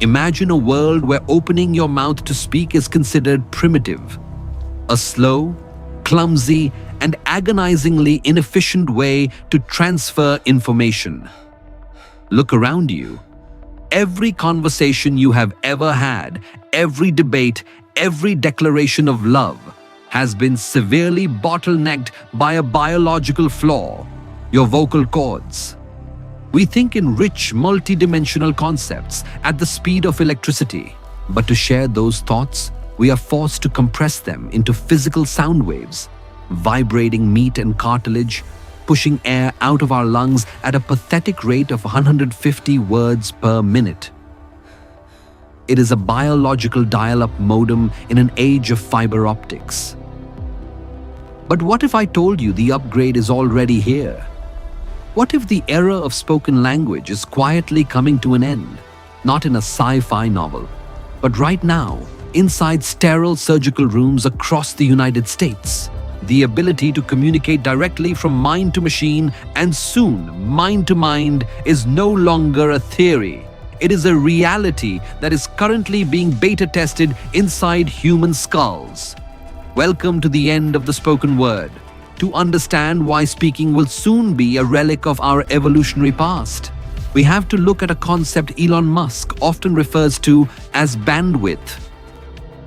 Imagine a world where opening your mouth to speak is considered primitive, a slow, clumsy, and agonizingly inefficient way to transfer information. Look around you. Every conversation you have ever had, every debate, every declaration of love has been severely bottlenecked by a biological flaw, your vocal cords. We think in rich, multidimensional concepts at the speed of electricity, but to share those thoughts, we are forced to compress them into physical sound waves, vibrating meat and cartilage, pushing air out of our lungs at a pathetic rate of 150 words per minute. It is a biological dial-up modem in an age of fiber optics. But what if I told you the upgrade is already here? What if the era of spoken language is quietly coming to an end, not in a sci-fi novel, but right now, inside sterile surgical rooms across the United States? The ability to communicate directly from mind to machine and soon mind to mind is no longer a theory. It is a reality that is currently being beta tested inside human skulls. Welcome to the end of the spoken word. To understand why speaking will soon be a relic of our evolutionary past, we have to look at a concept Elon Musk often refers to as bandwidth.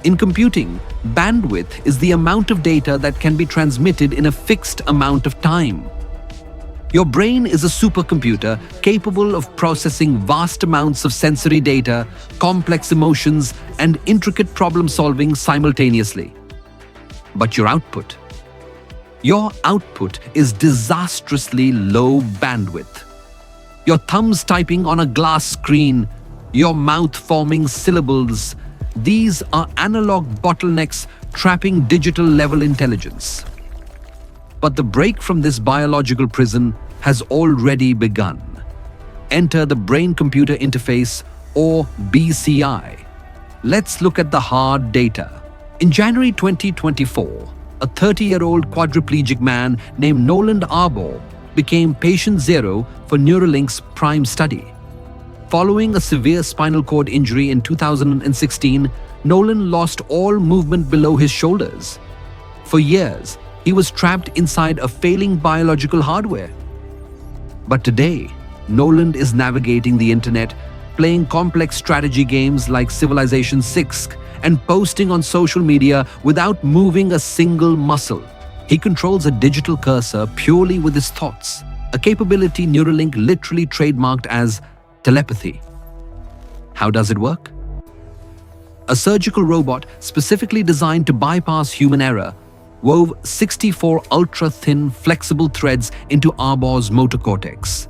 In computing, bandwidth is the amount of data that can be transmitted in a fixed amount of time. Your brain is a supercomputer capable of processing vast amounts of sensory data, complex emotions, and intricate problem solving simultaneously. But your output is disastrously low bandwidth. Your thumbs typing on a glass screen, your mouth forming syllables, these are analog bottlenecks trapping digital level intelligence. But the break from this biological prison has already begun. Enter the brain-computer interface, or BCI. Let's look at the hard data. In January 2024, a 30-year-old quadriplegic man named Noland Arbaugh became patient zero for Neuralink's PRIME study. Following a severe spinal cord injury in 2016, Noland lost all movement below his shoulders. For years, he was trapped inside a failing biological hardware. But today, Noland is navigating the internet, playing complex strategy games like Civilization 6, and posting on social media without moving a single muscle. He controls a digital cursor purely with his thoughts, a capability Neuralink literally trademarked as telepathy. How does it work? A surgical robot specifically designed to bypass human error wove 64 ultra-thin flexible threads into Arbaugh's motor cortex.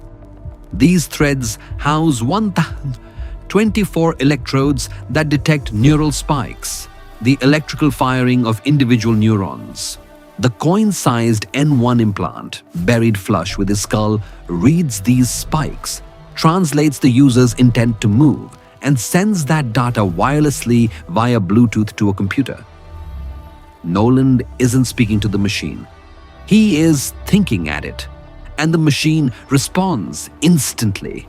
These threads house 1,024 electrodes that detect neural spikes, the electrical firing of individual neurons. The coin-sized N1 implant, buried flush with his skull, reads these spikes, translates the user's intent to move, and sends that data wirelessly via Bluetooth to a computer. Noland isn't speaking to the machine. He is thinking at it, and the machine responds instantly.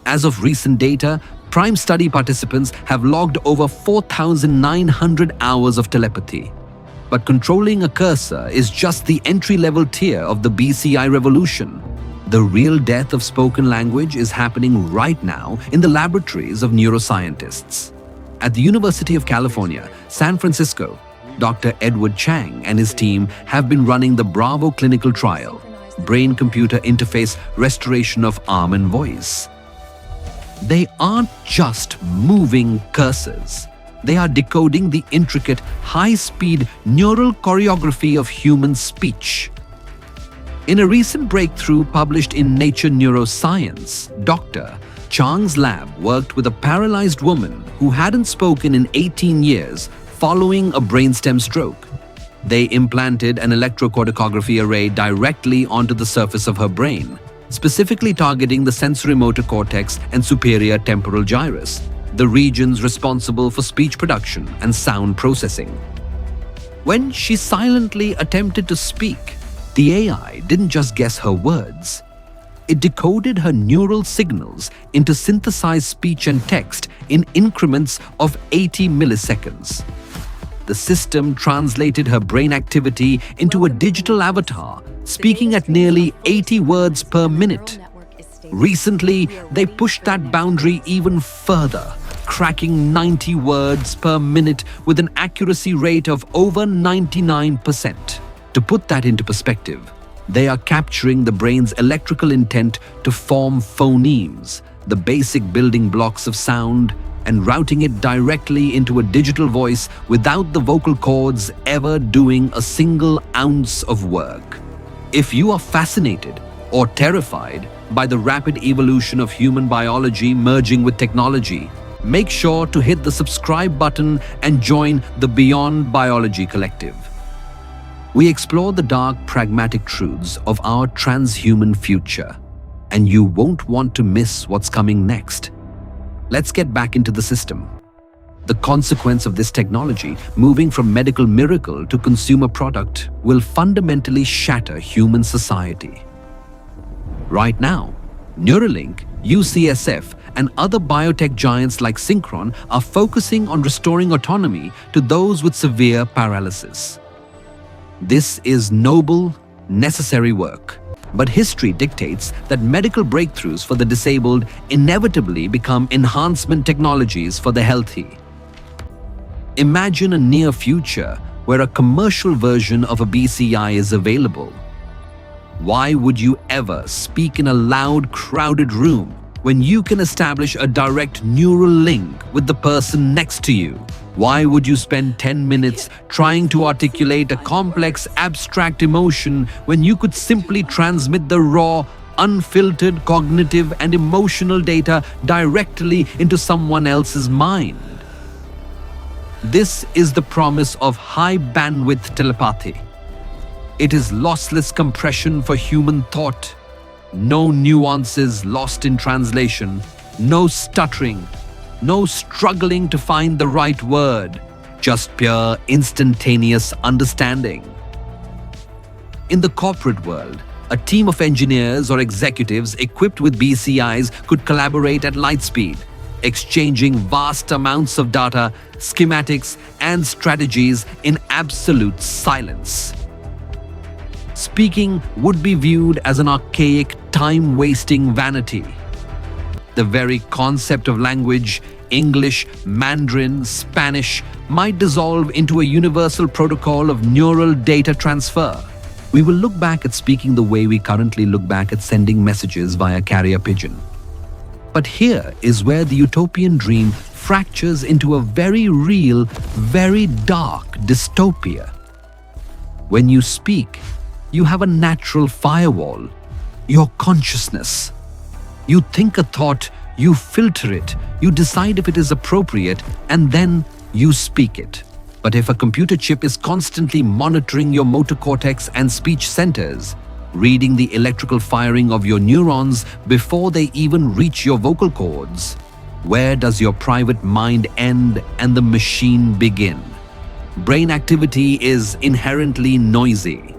As of recent data, PRIME study participants have logged over 4,900 hours of telepathy. But controlling a cursor is just the entry-level tier of the BCI revolution. The real death of spoken language is happening right now in the laboratories of neuroscientists. At the University of California, San Francisco, Dr. Edward Chang and his team have been running the BRAVO Clinical Trial, Brain-Computer Interface Restoration of Arm and Voice. They aren't just moving cursors. They are decoding the intricate, high-speed neural choreography of human speech. In a recent breakthrough published in Nature Neuroscience, Dr. Chang's lab worked with a paralyzed woman who hadn't spoken in 18 years following a brainstem stroke. They implanted an electrocorticography array directly onto the surface of her brain, specifically targeting the sensorimotor cortex and superior temporal gyrus, the regions responsible for speech production and sound processing. When she silently attempted to speak, the AI didn't just guess her words. It decoded her neural signals into synthesized speech and text in increments of 80 milliseconds. The system translated her brain activity into a digital avatar, speaking at nearly 80 words per minute. Recently, they pushed that boundary even further, cracking 90 words per minute with an accuracy rate of over 99%. To put that into perspective, they are capturing the brain's electrical intent to form phonemes, the basic building blocks of sound, and routing it directly into a digital voice without the vocal cords ever doing a single ounce of work. If you are fascinated or terrified by the rapid evolution of human biology merging with technology, make sure to hit the subscribe button and join the Beyond Biology Collective. We explore the dark, pragmatic truths of our transhuman future, and you won't want to miss what's coming next. Let's get back into the system. The consequence of this technology, moving from medical miracle to consumer product, will fundamentally shatter human society. Right now, Neuralink, UCSF, and other biotech giants like Synchron are focusing on restoring autonomy to those with severe paralysis. This is noble, necessary work. But history dictates that medical breakthroughs for the disabled inevitably become enhancement technologies for the healthy. Imagine a near future where a commercial version of a BCI is available. Why would you ever speak in a loud, crowded room when you can establish a direct neural link with the person next to you? Why would you spend 10 minutes trying to articulate a complex, abstract emotion when you could simply transmit the raw, unfiltered cognitive and emotional data directly into someone else's mind? This is the promise of high-bandwidth telepathy. It is lossless compression for human thought. No nuances lost in translation, no stuttering, no struggling to find the right word, just pure instantaneous understanding. In the corporate world, a team of engineers or executives equipped with BCIs could collaborate at light speed, exchanging vast amounts of data, schematics, and strategies in absolute silence. Speaking would be viewed as an archaic, time-wasting vanity. The very concept of language, English, Mandarin, Spanish, might dissolve into a universal protocol of neural data transfer. We will look back at speaking the way we currently look back at sending messages via carrier pigeon. But here is where the utopian dream fractures into a very real, very dark dystopia. When you speak, you have a natural firewall, your consciousness. You think a thought, you filter it, you decide if it is appropriate, and then you speak it. But if a computer chip is constantly monitoring your motor cortex and speech centers, reading the electrical firing of your neurons before they even reach your vocal cords, where does your private mind end and the machine begin? Brain activity is inherently noisy.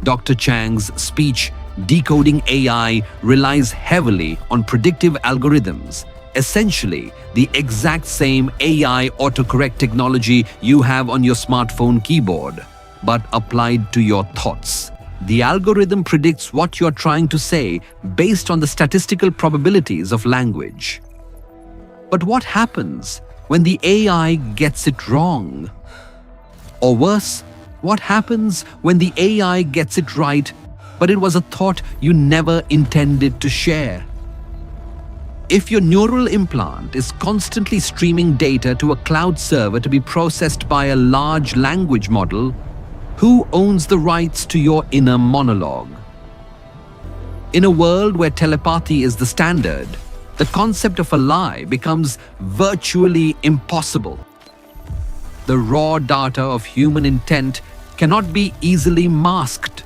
Dr. Chang's speech decoding AI relies heavily on predictive algorithms, essentially the exact same AI autocorrect technology you have on your smartphone keyboard, but applied to your thoughts. The algorithm predicts what you're trying to say based on the statistical probabilities of language. But what happens when the AI gets it wrong? Or worse, what happens when the AI gets it right, but it was a thought you never intended to share? If your neural implant is constantly streaming data to a cloud server to be processed by a large language model, who owns the rights to your inner monologue? In a world where telepathy is the standard, the concept of a lie becomes virtually impossible. The raw data of human intent cannot be easily masked.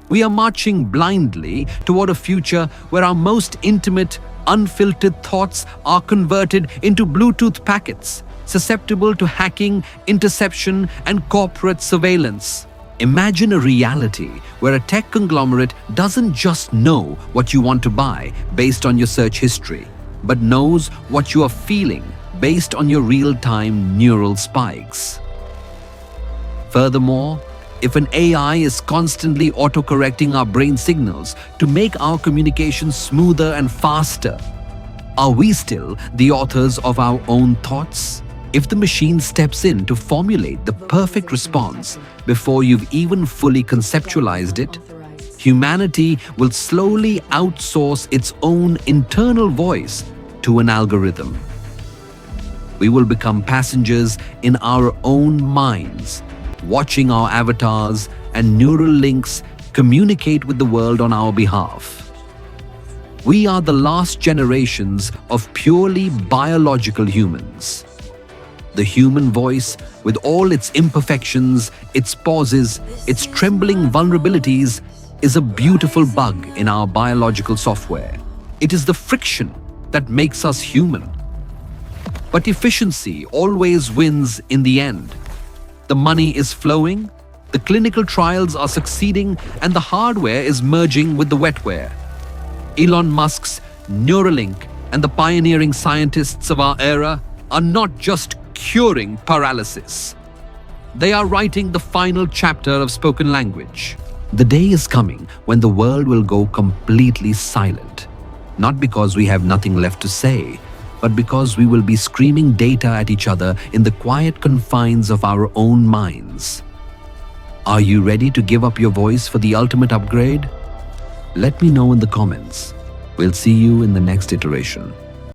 We are marching blindly toward a future where our most intimate, unfiltered thoughts are converted into Bluetooth packets, susceptible to hacking, interception, and corporate surveillance. Imagine a reality where a tech conglomerate doesn't just know what you want to buy based on your search history, but knows what you are feeling based on your real-time neural spikes. Furthermore, if an AI is constantly autocorrecting our brain signals to make our communication smoother and faster, are we still the authors of our own thoughts? If the machine steps in to formulate the perfect response before you've even fully conceptualized it, humanity will slowly outsource its own internal voice to an algorithm. We will become passengers in our own minds, watching our avatars and neural links communicate with the world on our behalf. We are the last generations of purely biological humans. The human voice, with all its imperfections, its pauses, its trembling vulnerabilities, is a beautiful bug in our biological software. It is the friction that makes us human. But efficiency always wins in the end. The money is flowing, the clinical trials are succeeding, and the hardware is merging with the wetware. Elon Musk's Neuralink and the pioneering scientists of our era are not just curing paralysis. They are writing the final chapter of spoken language. The day is coming when the world will go completely silent, not because we have nothing left to say, but because we will be screaming data at each other in the quiet confines of our own minds. Are you ready to give up your voice for the ultimate upgrade? Let me know in the comments. We'll see you in the next iteration.